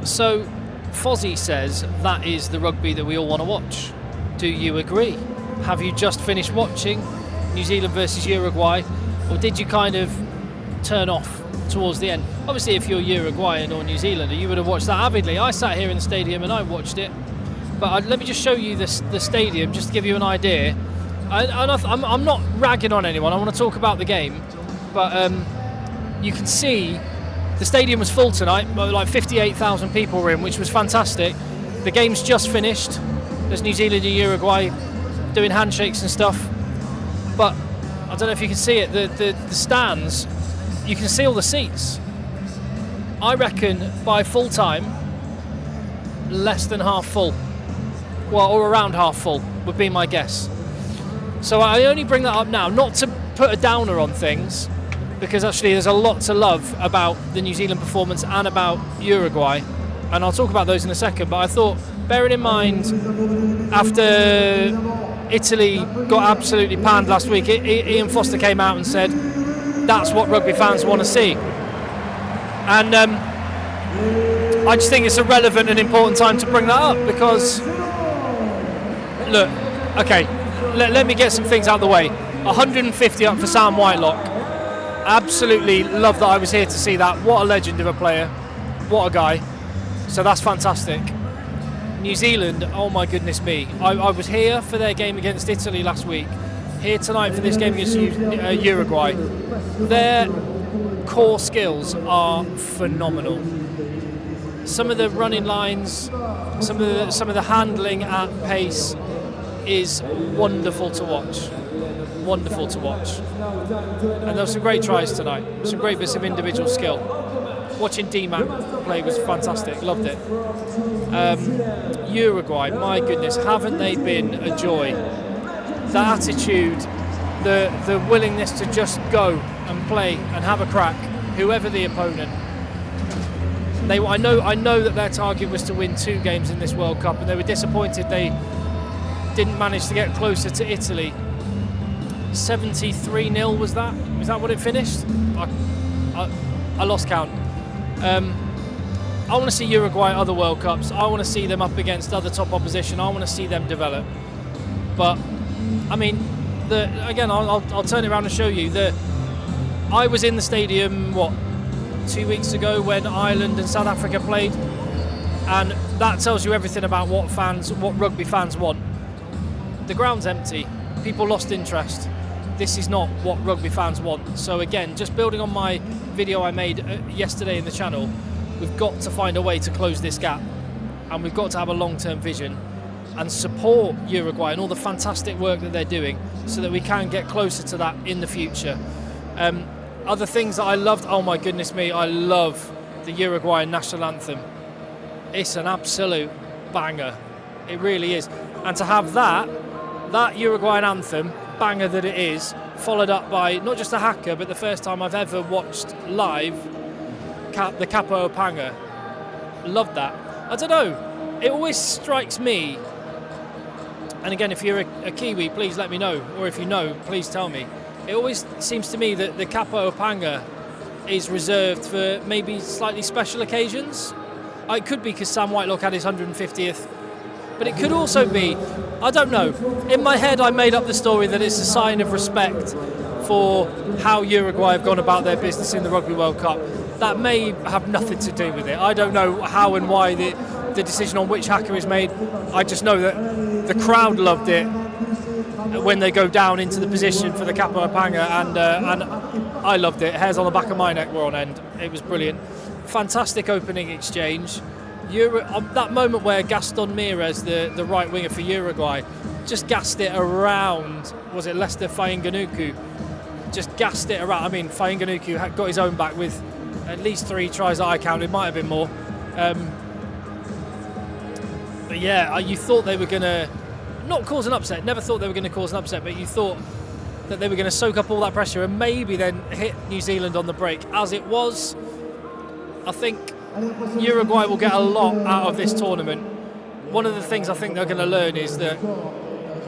So, Fozzie says that is the rugby that we all want to watch. Do you agree? Have you just finished watching New Zealand versus Uruguay, or did you kind of turn off towards the end? Obviously, if you're Uruguayan or New Zealander, you would have watched that avidly. I sat here in the stadium and I watched it. But let me just show you the stadium, just to give you an idea. I'm not ragging on anyone. I want to talk about the game. But you can see the stadium was full tonight. Like 58,000 people were in, which was fantastic. The game's just finished. There's New Zealand and Uruguay doing handshakes and stuff. But I don't know if you can see it. The stands, you can see all the seats. I reckon by full time, less than half full. Well, or around half full would be my guess. So I only bring that up now, not to put a downer on things, because actually there's a lot to love about the New Zealand performance and about Uruguay, and I'll talk about those in a second. But I thought, bearing in mind, after Italy got absolutely panned last week, Ian Foster came out and said that's what rugby fans want to see. And I just think it's a relevant and important time to bring that up, because look, okay, let me get some things out of the way. 150 up for Sam Whitelock. Absolutely love that I was here to see that. What a legend of a player. What a guy. So that's fantastic. New Zealand, oh my goodness me. I was here for their game against Italy last week. Here tonight for this game against Uruguay. Their core skills are phenomenal. Some of the running lines, some of the handling at pace is wonderful to watch. Wonderful to watch. And there were some great tries tonight. Some great bits of individual skill. Watching D-Mac play was fantastic. Loved it. Uruguay, my goodness, haven't they been a joy? The attitude, the willingness to just go and play and have a crack, whoever the opponent. I know that their target was to win 2 games in this World Cup, and they were disappointed they didn't manage to get closer to Italy. 73-0 was that? Was that what it finished? I lost count. I want to see Uruguay at other World Cups. I want to see them up against other top opposition. I want to see them develop. But I mean, I'll turn it around and show you. I was in the stadium 2 weeks ago when Ireland and South Africa played, and that tells you everything about what rugby fans want. The ground's empty. People lost interest. This is not what rugby fans want. So again, just building on my video I made yesterday in the channel, we've got to find a way to close this gap, and we've got to have a long-term vision and support Uruguay and all the fantastic work that they're doing, so that we can get closer to that in the future. Other things that I loved, oh my goodness me, I love the Uruguayan national anthem. It's an absolute banger. It really is. And to have that Uruguayan anthem, banger that it is, followed up by not just a haka, but the first time I've ever watched live the Capo Panga. Loved that. I don't know, it always strikes me, and again, if you're a Kiwi, please let me know, or if you know, please tell me. It always seems to me that the Capo Panga is reserved for maybe slightly special occasions. It could be because Sam Whitelock had his 150th, but it could also be, I don't know, in my head I made up the story that it's a sign of respect for how Uruguay have gone about their business in the Rugby World Cup. That may have nothing to do with it. I don't know how and why the decision on which haka is made. I just know that the crowd loved it when they go down into the position for the Capo Panga, and I loved it. Hairs on the back of my neck were on end. It was brilliant. Fantastic opening exchange. That moment where Gaston Mires, the right winger for Uruguay, just gassed it around, was it Lester Fainganuku? Just gassed it around. I mean, Fainganuku had got his own back with at least 3 tries that I counted, might have been more. But yeah, you thought they were going to not cause an upset, never thought they were going to cause an upset, but you thought that they were going to soak up all that pressure and maybe then hit New Zealand on the break. As it was, I think Uruguay will get a lot out of this tournament. One of the things I think they're going to learn is that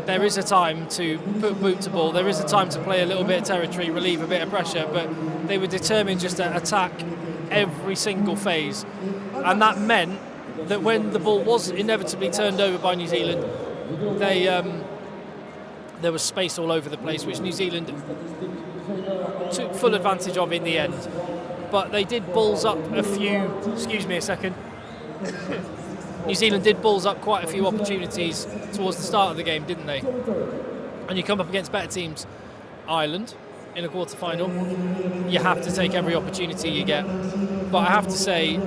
there is a time to put boot to ball, there is a time to play a little bit of territory, relieve a bit of pressure, but they were determined just to attack every single phase, and that meant that when the ball was inevitably turned over by New Zealand, there was space all over the place, which New Zealand took full advantage of in the end. But they did balls up a few. Excuse me a second. New Zealand did balls up quite a few opportunities towards the start of the game, didn't they? And you come up against better teams, Ireland, in a quarter-final, you have to take every opportunity you get. But I have to say,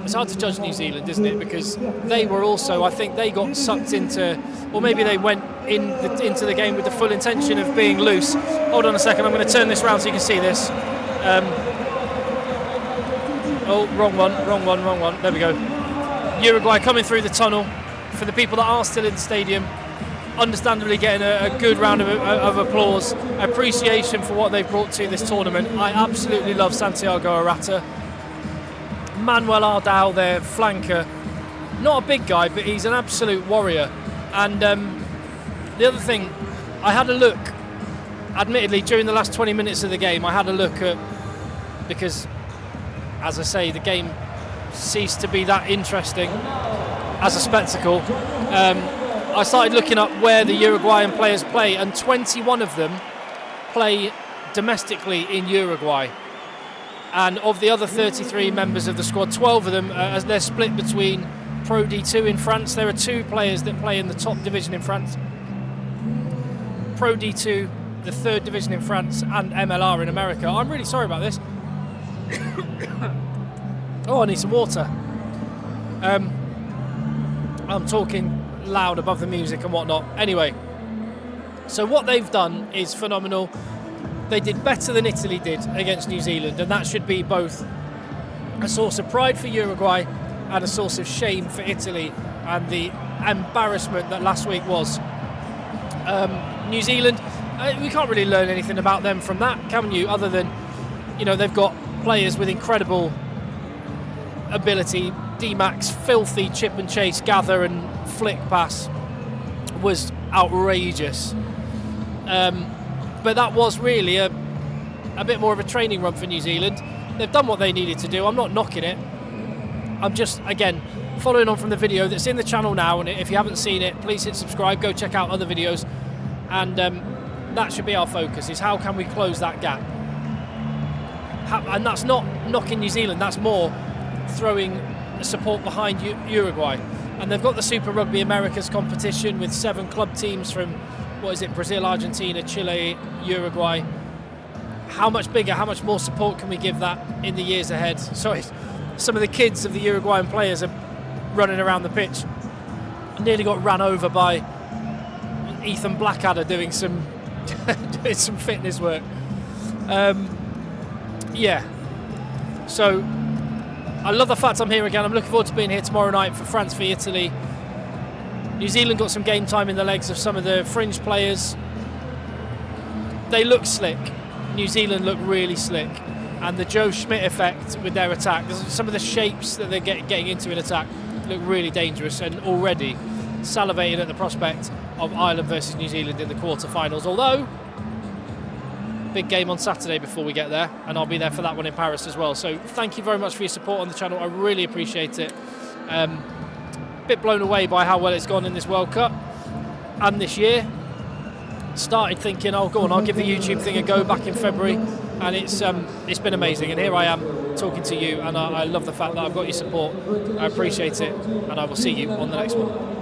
it's hard to judge New Zealand, isn't it? Because they were also, I think they got sucked into, or maybe they went into the game with the full intention of being loose. Hold on a second, I'm going to turn this around so you can see this. Oh, wrong one. There we go. Uruguay coming through the tunnel. For the people that are still in the stadium, understandably getting a good round of applause, appreciation for what they've brought to this tournament. I absolutely love Santiago Arata. Manuel Ardao, their flanker, not a big guy, but he's an absolute warrior. And the other thing, I had a look, admittedly, during the last 20 minutes of the game, I had a look at, because, as I say, the game ceased to be that interesting as a spectacle. I started looking up where the Uruguayan players play, and 21 of them play domestically in Uruguay. And of the other 33 members of the squad, 12 of them, as they're split between Pro D2 in France. There are 2 players that play in the top division in France. Pro D2, the 3rd division in France, and MLR in America. I'm really sorry about this. Oh, I need some water. I'm talking loud above the music and whatnot. Anyway, so what they've done is phenomenal. They did better than Italy did against New Zealand, and that should be both a source of pride for Uruguay and a source of shame for Italy and the embarrassment that last week was. New Zealand, we can't really learn anything about them from that, can you? Other than, they've got players with incredible ability. D-Mac's filthy chip and chase, gather and flick pass was outrageous. But that was really a bit more of a training run for New Zealand. They've done what they needed to do. I'm not knocking it. I'm just, again, following on from the video that's in the channel now, and if you haven't seen it, please hit subscribe, go check out other videos, and that should be our focus, is how can we close that gap. And that's not knocking New Zealand, that's more throwing support behind Uruguay. And they've got the Super Rugby Americas competition with 7 club teams from, Brazil, Argentina, Chile, Uruguay. How much bigger, how much more support can we give that in the years ahead? Sorry, some of the kids of the Uruguayan players are running around the pitch. Nearly got ran over by Ethan Blackadder doing some fitness work. So I love the fact I'm here again. I'm looking forward to being here tomorrow night for France v Italy. New Zealand got some game time in the legs of some of the fringe players. They look slick. New Zealand look really slick. And the Joe Schmidt effect with their attack, some of the shapes that they're getting into in attack look really dangerous, and already salivated at the prospect of Ireland versus New Zealand in the quarter-finals. Although, big game on Saturday before we get there, and I'll be there for that one in Paris as well. So thank you very much for your support on the channel. I really appreciate it. Bit blown away by how well it's gone in this World Cup and this year. Started thinking, oh, go on, I'll give the YouTube thing a go back in February, and it's been amazing. And here I am talking to you, and I love the fact that I've got your support. I appreciate it, and I will see you on the next one.